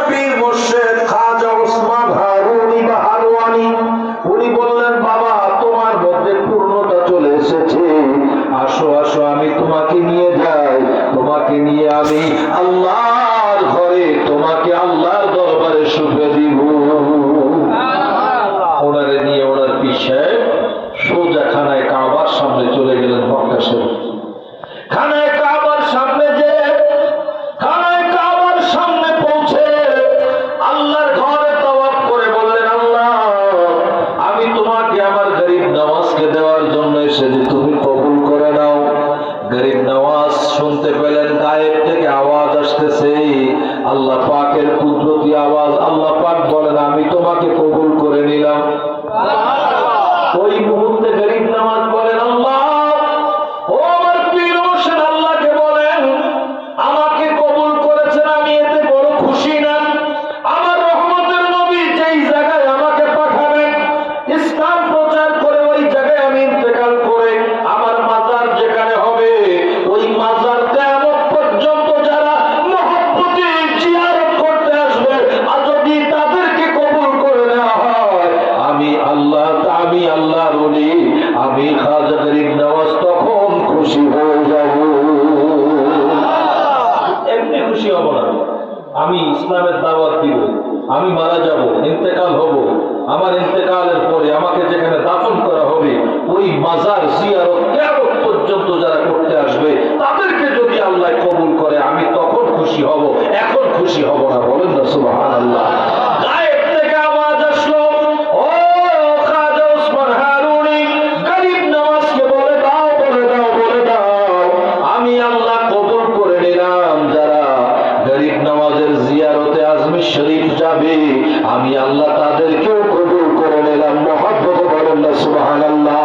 পীর মুর্শিদ খাজা ওসমান হারুনি বা হারওয়ানি উনি বললেন, বাবা তোমার মধ্যে পূর্ণতা চলে এসেছে, আসো আসো আমি তোমাকে নিয়ে যাই, তোমাকে নিয়ে আমি আল্লাহর ঘরে, তোমাকে আল্লাহর দরবারে শুভে দিব। ওনারে নিয়ে ওনার পিছে সোজা খানায় কাবার সামনে চলে গেলেন। মক্কা শরীফ খানায় কাবার সামনে যে খানায় কাবার সামনে পৌঁছে আল্লাহর ঘরে তাওয়াফ করে বললেন, আল্লাহ আমি তোমাকে আমার গরিব নওয়াজকে দেওয়ার জন্য এসেছি, তুমি কবুল করে নাও। গরিব নওয়াজ শুনতে পেলেন গায়েব থেকে আওয়াজ আসতেছে, আল্লাহ পাকের কুদরতি আওয়াজ। আল্লাহ পাক বলেন, আমি তোমাকে কবুল করে নিলাম। ওই মুহূর্তে গরিব নওয়াজ বলেন, আল্লাহ ও আমার পীর মুর্শিদ আল্লাহকে বলেন, আমাকে কবুল করেছেন, আমি এতে বড় খুশি না। আমার রহমতের নবী যেই জায়গায় আমাকে পাঠাবেন ইসলাম প্রচার করে, ওই জায়গায় আমি ইন্তেকাল করে আমার মাজার যেখানে হবে, ওই মাজার কিয়ামত পর্যন্ত যারা মহব্বতে জিয়ারত করতে আসবে, আর যদি তাদেরকে কবুল করে নেওয়া হয়, আমি আল্লাহর ওলি, আমি খাজা গরিব নওয়াজ তখন খুশি হয়ে যাব। এমনি খুশি হব না, আমি ইসলামের দাওয়াত দিব, আমি মারা যাব, ইন্তেকাল হব, আমার ইন্তেকালের পরে আমাকে যেখানে দাফন করা হবে ওই মাজার জিয়ারত কিয়ামত পর্যন্ত যারা করতে আসবে তাদেরকে যদি আল্লাহ কবুল করে, আমি তখন খুশি হব, এখন খুশি হব না। বলেন না সুবহানাল্লাহ। গায়েব থেকে আওয়াজ আসলো, ও খাজা ওসমান হারুনি, গরিব নওয়াজকে বলে দাও, বলে দাও, বলে দাও, আমি আল্লাহ কবুল করে নিলাম, যারা গরিব নওয়াজের জিয়ারতে আজমির শরীফ যাবে আমি আল্লাহ তাদেরকেও কবুল করে নিলাম। মহব্বতে বলেন না সুবহানাল্লাহ।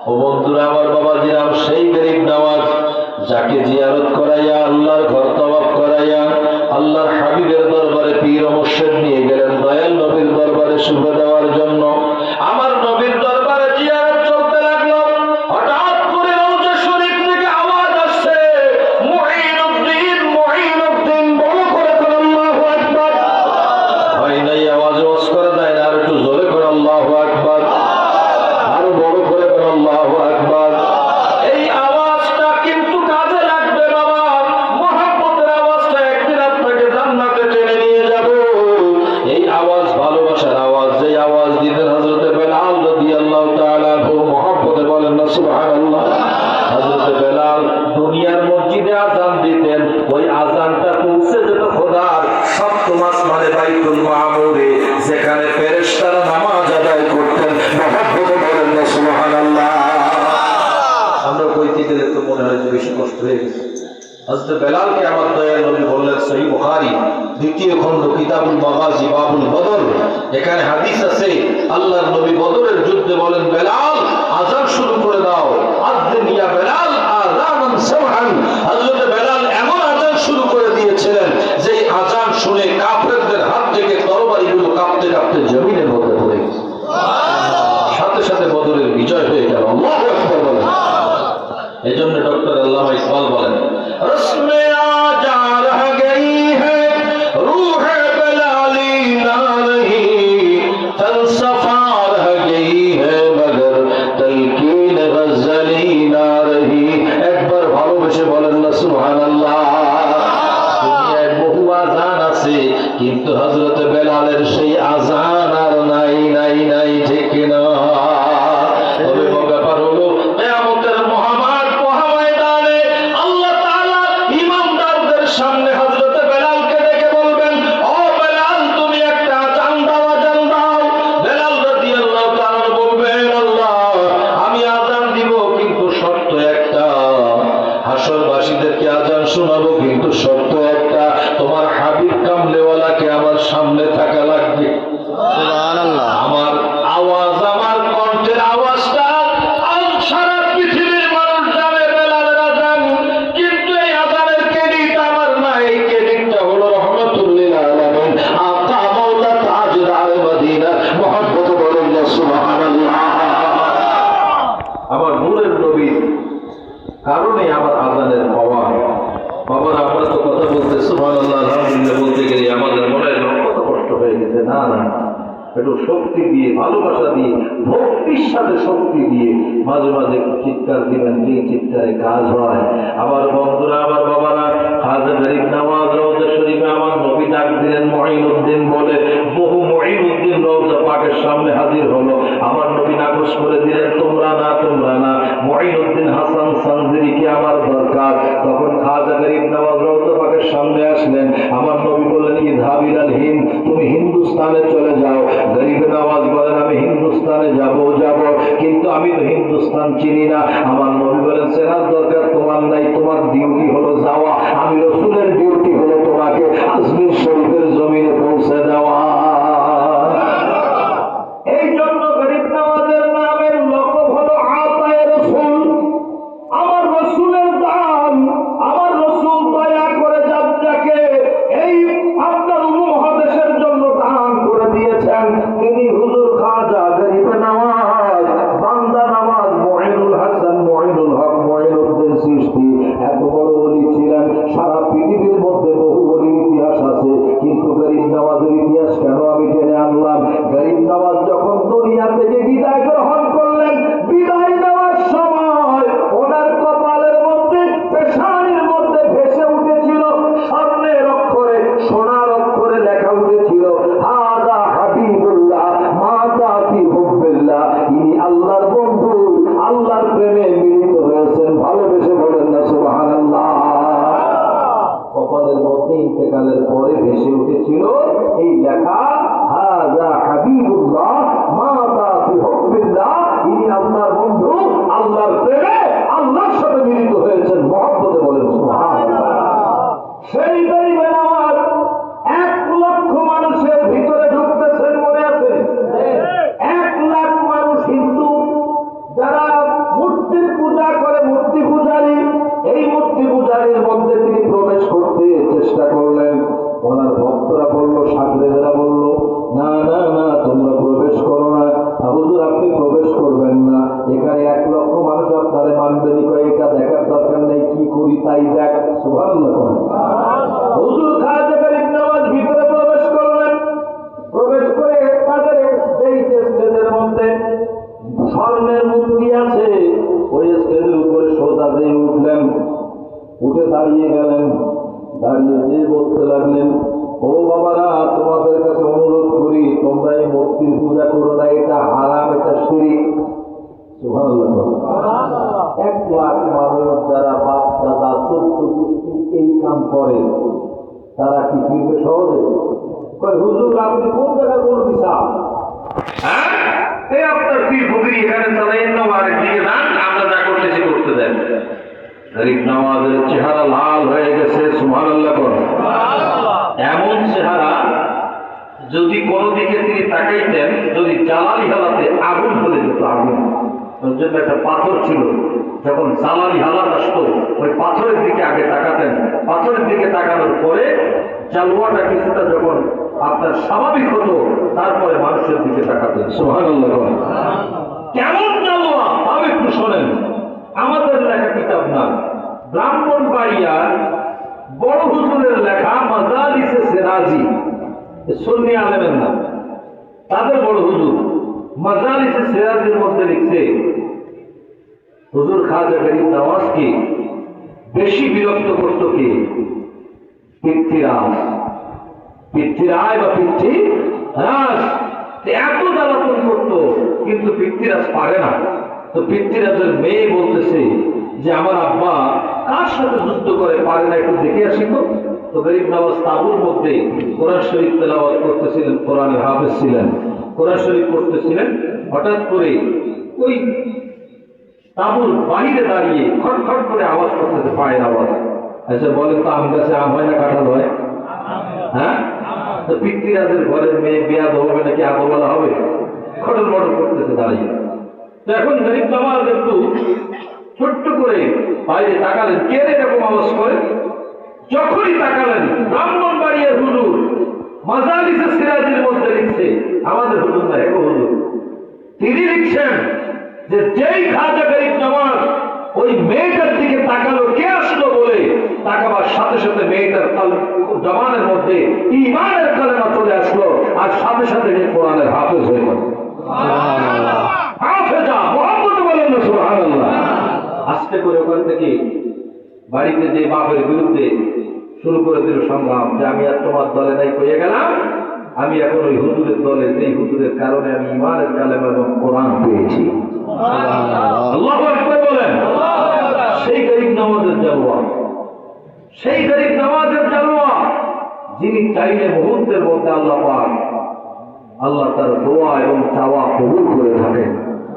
ও বন্ধুরা আমার, বাবাজিরাম, সেই গরিব নওয়াজ যাকে জিয়ারত করাইয়া আল্লাহর ঘর তাওয়াফ করাইয়া আল্লাহর হাবিবের দরবারে পীর ও মুর্শিদ নিয়ে গেলেন দয়াল নবীর দরবারে শুভে দেওয়ার জন্য। আমার নবীর দরবারে জিয়ারত চলতে লাগলো। হঠাৎ করে রওজা শরীফ থেকে আওয়াজ আসছে, মুঈনুদ্দিন, মুঈনুদ্দিন, বড় করে কোন আল্লাহু আকবার। হয় নাই, আওয়াজ ওয়াজ করা যায় না, আর একটু জোরে করে আল্লাহু আকবার, আরো বড় করে কোন আল্লাহু আকবার। এই আওয়াজটা কিন্তু কাজে লাগবে বাবা, মহব্বতের আওয়াজটা একদিন আপনাকে জান্নাতে টেনে নিয়ে যাব। এই আওয়াজ ভালোবাসার আওয়াজ, যে আওয়াজ দিতেন হযরত বেলাল রাদিয়াল্লাহু তাআলা আনহু। মহব্বতে বলেন না সুবহানাল্লাহ। হযরত বেলাল দুনিয়ার মসজিদে আযান দিতেন, ওই আযানটা পৌঁছে যেত খোদার সপ্তম আসমানে বাইতুল মামুরে, যেখানে ফেরেশতারা নামাজ আদায় করতেন। মহব্বতে বলেন না সুবহানাল্লাহ। আমরা কইতে গেলে তো মনে হয় যে বেশি কষ্ট হয়ে গেছে। হযরত বেলালকে আমার দয়াল নবী বললেন, সহিহ বুখারী দ্বিতীয় খণ্ড কিতাবুল মাগাজি বাবুল বদর, এখানে হাদিস আছে আল্লাহর নবী বদরের যুদ্ধে বলেন, বেলাল আযান শুরু করে দাও, আযিন ইয়া বেলাল আযানান সামহান। হযরত বেলাল এমন আযান শুরু করে দিয়েছিলেন যে আযান শুনে কাফেরদের হাত থেকে তরবারিগুলো কাঁপতে কাঁপতে জমিনের মধ্যে পড়ে গেছে। সাথে সাথে বদরের বিজয় হয়ে গেল। আল্লাহু আকবার বলেন। এজন্য ডক্টর আল্লামা ইকবাল বলেন, রসমে আজা রহ গই হ্যায় রূহ বেলালি না রহি, ফলসফা রহ গই হ্যায় মগর তলকিন গজলি না রহি। একবার ভালোবেসে বলেন না সুবহানাল্লাহ। দুনিয়ায় বহু আযান আছে, কিন্তু হযরত বেলালের সেই আযান আর নাই, নাই, নাই, ঠিক কিনা? তবে ব্যাপার হলো কিয়ামতের মহামাঠ মহাময়দানে আল্লাহ তাআলা ইমানদারদের সামনে হযরত বেলালকে ডেকে বলবেন, ও বেলাল তুমি একটা আযান দাও, আযান দাও। বেলাল রাদিয়াল্লাহু তাআলা বলবেন, আল্লাহ আমি আযান দিব, কিন্তু শর্ত একটা, হাসরবাসীদেরকে আযান শোনাবো, কিন্তু শর্ত একটা, তোমার হাবিব কামলেওয়ালাকে আমার সামনে থাকা লাগবে। সুবহানাল্লাহ। আমার আওয়াজ, আমার কণ্ঠে গেলে আমাদের মনে হয় কত কষ্ট হয়ে গেছে। না না, একটু শক্তি দিয়ে, ভালোবাসা দিয়ে, ভক্তির সাথে শক্তি দিয়ে মাঝে মাঝে একটু চিৎকার দিবেন, যে চিৎকারে কাজ হয়। আমার বন্ধুরা, আমার বাবারা, খাজা গরিব নওয়াজ রওজা শরীফে আমার নবী ডাক দিলেন মঈনুদ্দিন বলে। বহু মঈনুদ্দিন রওজা পাকের সামনে হাজির হলো। আমার নবী নাকচ করে দিলেন, তোমরা না, তোমরা না, মঈনুদ্দিন হাসান সানজিরিকে আমার দরকার। তখন খাজা গরিব নওয়াজ রওজা পাকের সামনে আসলেন। আমার নবী বললেন, ইযহাব ইলাল হিন্দ, তুমি হিন্দুস্তানে চলে যাও। গরিব নওয়াজ বলেন, আমি হিন্দুস্তানে যাব, কিন্তু আমি তো হিন্দুস্তান চিনি না। আমার নবী বলেন, চেনার দরকার তোমার নাই, তোমার ডিউটি হলো যাওয়া। আমি রাসূলের ডিউটি হলো তোমাকে আজমির শরীফের জমিনে পৌঁছে দেওয়া। এই জন্য গরিব নওয়াজের নামের লকব হলো আতায়ে রাসূল। আমার রাসূলের দান, আমার রাসূল দয়া করে যাকে এই আপনার উপমহাদেশের জন্য দান করে দিয়েছেন, তিনি হুজুর খাজা গরিব নওয়াজ বান্দা নওয়াজ মঈনুল হাসান মঈনুল হক মঈনুদ্দিন চিশতি। এত বড় ওলি ছিলেন। সারা পৃথিবীর মধ্যে বহু ওলির ইতিহাস আছে, কিন্তু গরিব নওয়াজের ইতিহাস কেন আমি টেনে আনলাম? গরিব নওয়াজ যখন দুনিয়া থেকে বিদায় গ্রহণ করলেন, বিদায় নেওয়ার সময় ওনার কপালের মধ্যে, পেশানির মধ্যে ভেসে উঠেছিল স্বর্ণের অক্ষরে, সোনার অক্ষরে লেখা উঠেছিল, হাদা হাবিবুল্লাহ মাতা ফি হুব্বিল্লাহ। ইনি আল্লাহর বন্ধু, আল্লাহর প্রেমে মিলিত হয়েছেন। ভালোবেসে বলেন না সুবহানাল্লাহ। কপালের মধ্যে ইন্তেকালের পরে ভেসে উঠেছিল এই লেখা, হাদা হাবিবুল্লাহ মাতা ফি হুব্বিল্লাহ। ইনি আল্লাহর বন্ধু, আল্লাহর প্রেমে আল্লাহর সাথে মিলিত হয়েছেন। মহব্বতে বলেন সুবহানাল্লাহ। সেই গরিব নওয়াজ 1 লক্ষ মানুষের ভিতরে ঢুকতেছেন, মনে আছে? 1 লাখ মানুষ হিন্দু, যারা মূর্তির পূজা করে, মূর্তি পূজারী। এই মূর্তি পূজারীর মধ্যে তিনি প্রবেশ করতে চেষ্টা করলেন। ওনার ভক্তরা বলল, সাগরেরা বলল, না না না, তোমরা প্রবেশ করো না। হুজুর, আপনি প্রবেশ করবেন না, এখানে 1 লক্ষ মানুষ আপনারে মানবেনি। এটা দেখার দরকার নেই, কি করি তাই দেখ। সুবহানাল্লাহ। হুজুর খাজা গরিব নওয়াজ ভিতরে প্রবেশ করলেন। প্রবেশ করে তাদের যেই স্টেজের মধ্যে স্বর্ণের মূর্তি আছে, ওই স্টেজের উপরে সোজা দিয়ে উঠলেন। উঠে দাঁড়িয়ে গেলেন। দাঁড়িয়ে যেয়ে বলতে লাগলেন, ও বাবারা, তোমাদের কাছে অনুরোধ করি, তোমরা এই মূর্তির পূজা করো না, এটা হারাম, এটা শিরক। সুবহানাল্লাহ। 1 লাখ মানুষ যারা বাপ দাদা 14 গোষ্ঠী এই কাম করে, তারা কি ফিরবে সহজে? কয়, হুজুর আপনি কোন জায়গায় বলবি সাহেব? হ্যাঁ, এই আপনার পীর ফকির এখানে চালাইয়েন না, আরেক দিকে যান, আমরা যা করতেছি করতে দেন। গরিব নওয়াজের চেহারা লাল হয়ে গেছে। সুবহানাল্লাহ। এমন চেহারা, যদি কোনো দিকে তিনি তাকাইতেন, যদি জ্বালানি হালাতে আগুন হলে যেত, আগুন। ওর জন্য একটা পাথর ছিল, যখন জ্বালানি হালাত আসতো ওই পাথরের দিকে আগে তাকাতেন। পাথরের দিকে তাকানোর পরে জালুয়াটা কিছুটা যখন আপনার স্বাভাবিক হতো, তারপরে মানুষের দিকে তাকাতেন। সুবহানাল্লাহ। কেমন জালুয়া তাও একটু শোনেন। আমাদের লেখা কিতাব না, ব্রাহ্মণবাড়িয়া বড় হুজুরের লেখা মাজালিসে সিরাজি, সুন্নি আলেমের নাম, তাদের বড় হুজুর মাজালিসে সিরাজির মধ্যে লিখছে, হুজুর খাজা গরিব নওয়াজকে বেশি বিরক্ত করত কে? পৃথ্বীরাজ। পৃথ্বীরাজ বা পৃথ্বীরাজ এত জ্বালাতন করতো, কিন্তু পৃথ্বীরাজ পারে না। তো পৃথ্বীরাজের মেয়ে বলতেছে যে, আমার আব্বা কার সাথে যুদ্ধ করে, পারে না, একটু দেখে আসি তো। তো গরিব নওয়াজ তাঁবুর মধ্যে কোরআন শরীফ তেলাওয়াত করতেছিলেন, কোরআনের হাফেজ ছিলেন, কোরআন শরীফ করতেছিলেন। হঠাৎ করে ওই তাঁবুর বাহিরে দাঁড়িয়ে খটখট করে আওয়াজ করতেছে, পায়ের আওয়াজ। আচ্ছা বলেন তো, আম গাছে আম হয় না কাঁঠাল হয়? হ্যাঁ, তো পৃথ্বীরাজের ঘরের মেয়ে বিয়া হবে নাকি আগে বলা হবে? খটল মটল করতেছে দাঁড়িয়ে। তো এখন গরিব নওয়াজ একটু ছোট্ট করে বাইরে তাকালেন, কে এরকম আওয়াজ করে? যখনই তাকালেন, ব্রাহ্মণবাড়িয়ার হুজুর মাজালিসে সিরাজের মধ্যে লিখছে, আমাদের হুজুর না, এগো হুজুর, তিনি লিখছেন যে যেই খাজা গরিব নওয়াজ ওই মেয়েটার দিকে তাকালো, কে আসলো বলে, তাকাবার সাথে সাথে মেয়েটার জবানের মধ্যে ঈমানের কালেমা চলে আসলো, আর সাথে সাথে সে কোরআনের হাফেজ হয়ে গেল। হাফেজা মুহাম্মদ বলেন না সুবহানাল্লাহ। আস্তে করে ওখান থেকে বাড়িতে যে বাপের বিরুদ্ধে শুরু করে দিল সংগ্রাম, যে আমি আর তোমার দলে নাই পেয়ে গেলাম, আমি এখন ওই হুজুরের দলে, সেই হুজুরের কারণে আমি ঈমানের কালেমা এবং কোরআন পেয়েছি। আল্লাহু আকবার বলেন। সেই গরিব নামাজের জালওয়া, সেই গরিব নামাজের জালওয়া, যিনি চাইলে মুহূর্তের মধ্যে আল্লাহ পাক আল্লাহ তার দোয়া এবং চাওয়া কবুল করে থাকেন।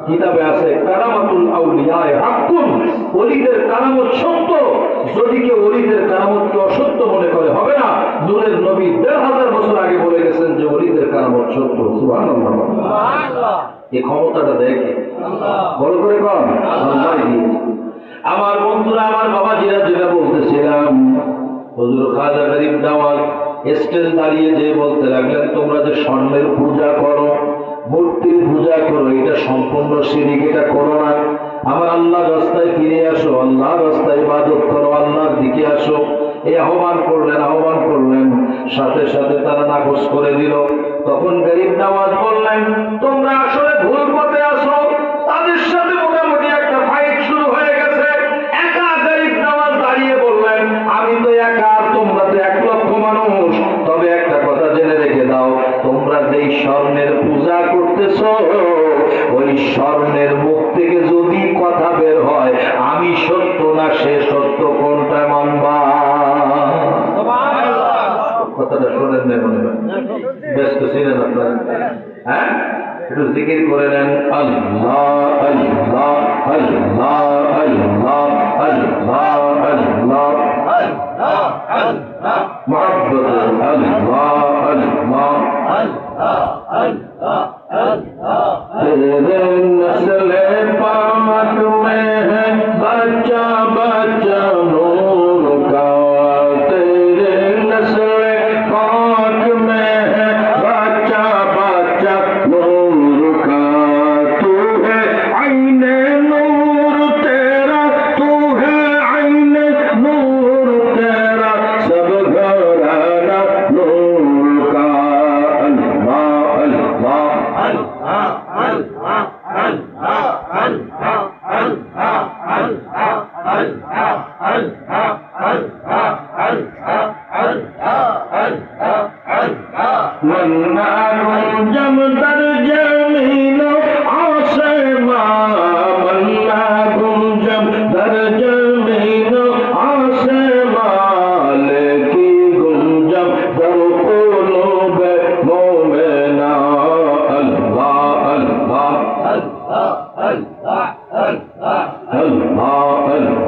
কিতাবে আছে কারামাতুল আউলিয়া হাক্কুন, ওলিদের কারামত সত্য। যদি কেউ ওলিদের কারামতকে অসত্য মনে করে হবে না। নূরের নবী ১৫০০ বছর আগে বলে গেছেন যে ওলিদের কারামত সত্য। সুবহানাল্লাহ। এই ক্ষমতাটা দেখে বড় করে কর আল্লাহ দিয়েছে। আমার বন্ধুরা, আমার বাবাজিরা, যেটা বলতেছিলাম, হুজুর খাজা গরিব নওয়াজ স্টেজ দাঁড়িয়ে যে বলতে লাগলেন, তোমরা যে স্বর্ণের পূজা করো, মূর্তির পূজা করো, এটা সম্পূর্ণ শিরক, এটা করো না। আমার আল্লাহর রাস্তায় ফিরে আসো, আল্লাহর রাস্তায় ইবাদত করো, আল্লাহর দিকে আসো। এই আহ্বান করলেন, সাথে সাথে তারা নাকচ করে দিল। তখন গরিব নওয়াজ বললেন, তোমরা আসলে ভুল পথে আসো। তাদের সাথে মোটামুটি একটা ফাইট শুরু হয়ে গেছে। একা গরিব নওয়াজ দাঁড়িয়ে বললেন, আমি তো একা, তোমরা তো ১,০০,০০০ মানুষ। তবে একটা কথা জেনে রেখে দাও, তোমরা যেই স্বর্ণের পূজা করতেছ, ওই স্বর্ণের মুখ থেকে যদি কথা বের হয় আমি সত্য না সে সত্য, কোনটা মানবা? কথাটা শোনেন না মনে হয়, ব্যস্ত ছিলেন আপনারা? হ্যাঁ, একটু জিকির করে নেন, আল্লাহ আল্লাহ আল্লাহ আল্লাহ আল্লাহ আল্লাহ মুহাব্বত আল্লাহ আল্লাহ तेरे नस्ले पाक में है बच्चा बच्चा नूर का, तेरे नस्ले पाक में है बच्चा बच्चा नूर का, तू है आईने नूर तेरा, तू है आईने नूर तेरा, सब घराना नूर का। जम दर जमीनो आसमां, मन्ना गुंजम दर जमीनो आसमां, लेकी गुंजम दर कुलूब मोमिना। अल्लाह अल्लाह अल्लाह अल्लाह अल्लाह अल्लाह